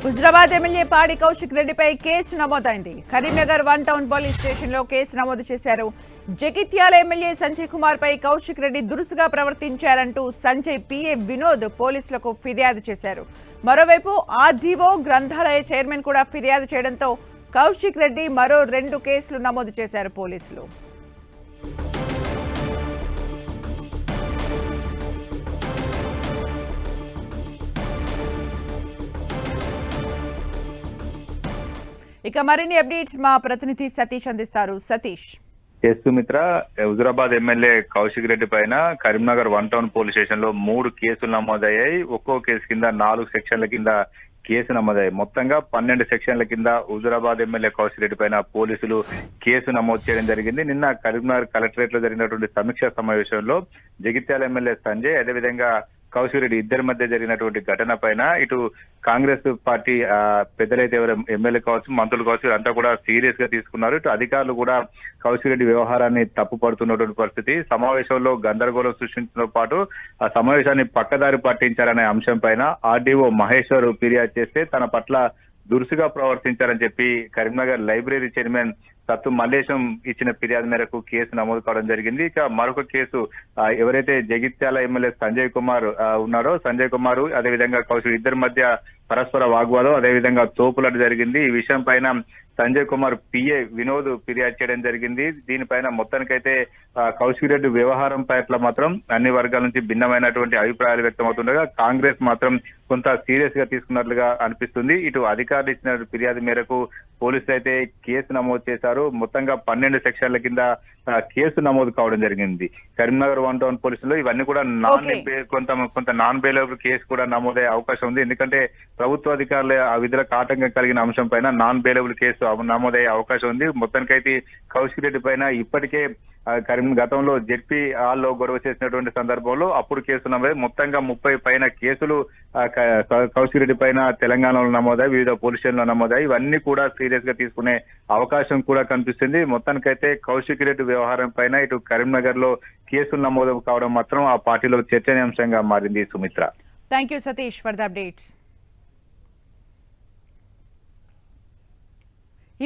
Huzurabad MLA పాడి కౌశిక్ రెడ్డిపై case నమోదైంది. కరీంనగర్ 1 టౌన్ పోలీస్ స్టేషన్లో కేసు నమోదు చేశారు. జగిత్యాల ఎమ్మెల్యే సంజయ్ కుమార్ పై కౌశిక్ రెడ్డి దురుసుగా ప్రవర్తించారంటూ సంజయ్ పిఏ వినోద్ పోలీసులకు ఫిర్యాదు చేశారు. మరోవైపు ఆర్డీఓ గ్రంథాలయ చైర్మన్ కూడా ఫిర్యాదు చేయడంతో కౌశిక్ రెడ్డి మరో 2 కేసులు నమోదు చేశారు పోలీసులు. ఇక మరిన్ని అప్డేట్స్ మా ప్రతినిధి సతీష్ అందిస్తారు. సతీష్. సుమిత్ర, హుజరాబాద్ ఎమ్మెల్యే కౌశిక్ రెడ్డి పైన కరీంనగర్ 1 టౌన్ పోలీస్ స్టేషన్ లో 3 కేసులు నమోదయ్యాయి. ఒక్కో కేసు కింద 4 సెక్షన్ల కింద కేసు నమోదయ్యాయి. మొత్తంగా 12 సెక్షన్ల కింద హుజరాబాద్ ఎమ్మెల్యే కౌశిక్ రెడ్డి పైన పోలీసులు కేసు నమోదు చేయడం జరిగింది. నిన్న కరీంనగర్ కలెక్టరేట్ లో జరిగినటువంటి సమీక్షా సమావేశంలో జగిత్యాల ఎమ్మెల్యే సంజయ్, అదేవిధంగా కౌశిక్ రెడ్డి ఇద్దరి మధ్య జరిగినటువంటి ఘటన పైన ఇటు కాంగ్రెస్ పార్టీ పెద్దలైతే ఎవరు ఎమ్మెల్యే కావచ్చు, మంత్రులు కావచ్చు, అంతా కూడా సీరియస్ గా తీసుకున్నారు. ఇటు అధికారులు కూడా కౌశిక్ రెడ్డి వ్యవహారాన్ని తప్పుపడుతున్నటువంటి పరిస్థితి. సమావేశంలో గందరగోళం సృష్టించడంతో పాటు ఆ సమావేశాన్ని పక్కదారి పట్టించాలనే అంశం పైన ఆర్డీఓ మహేశ్వర్ ఫిర్యాదు చేస్తే తన పట్ల దురుసుగా ప్రవర్తించారని చెప్పి కరీంనగర్ లైబ్రరీ చైర్మన్ సత్తు మల్లేశం ఇచ్చిన ఫిర్యాదు మేరకు కేసు నమోదు కావడం జరిగింది. ఇక మరొక కేసు ఎవరైతే జగిత్యాల ఎమ్మెల్యే సంజయ్ కుమార్ ఉన్నాడో, సంజయ్ కుమార్ అదేవిధంగా కౌశిక్ ఇద్దరి మధ్య పరస్పర వాగ్వాదం, అదేవిధంగా తోపులాట జరిగింది. ఈ విషయం పైన సంజయ్ కుమార్ పిఏ వినోద్ ఫిర్యాదు చేయడం జరిగింది. దీనిపైన మొత్తానికైతే కౌశిక్ రెడ్డి వ్యవహారం పట్ల మాత్రం అన్ని వర్గాల నుంచి భిన్నమైనటువంటి అభిప్రాయాలు వ్యక్తమవుతుండగా కాంగ్రెస్ మాత్రం కొంత సీరియస్ గా తీసుకున్నట్లుగా అనిపిస్తుంది. ఇటు అధికారులు ఇచ్చిన ఫిర్యాదు మేరకు పోలీసులు అయితే కేసు నమోదు చేశారు. మొత్తంగా 12 సెక్షన్ల కింద కేసు నమోదు కావడం జరిగింది. కరీంనగర్ 1 టౌన్ పోలీసులు ఇవన్నీ కూడా కొంత నాన్ బెయిలబుల్ కేసు కూడా నమోదయ్యే అవకాశం ఉంది. ఎందుకంటే ప్రభుత్వ అధికారుల ఆ విధులకు ఆటంకం కలిగిన అంశం పైన నాన్ బెయిలబుల్ కేసు నమోదయ్యే అవకాశం ఉంది. మొత్తానికైతే కౌశిక్ రెడ్డి పైన ఇప్పటికే గతంలో జెడ్పీ హాల్లో గొడవ చేసినటువంటి సందర్భంలో అప్పుడు కేసు నమోదు. మొత్తంగా 30 పైన కేసులు కౌశిక్ రెడ్డి పైన తెలంగాణలో నమోదాయి, వివిధ పోలీస్ స్టేషన్లో నమోదాయి. ఇవన్నీ కూడా సీరియస్ గా తీసుకునే అవకాశం కూడా కనిపిస్తుంది. మొత్తానికైతే కౌశిక్ రెడ్డి వ్యవహారం పైన ఇటు కరీంనగర్ లో కేసులు నమోదు కావడం మాత్రం ఆ పార్టీలో చర్చనీయాంశంగా మారింది. Sumitra. Thank you Satish for the updates.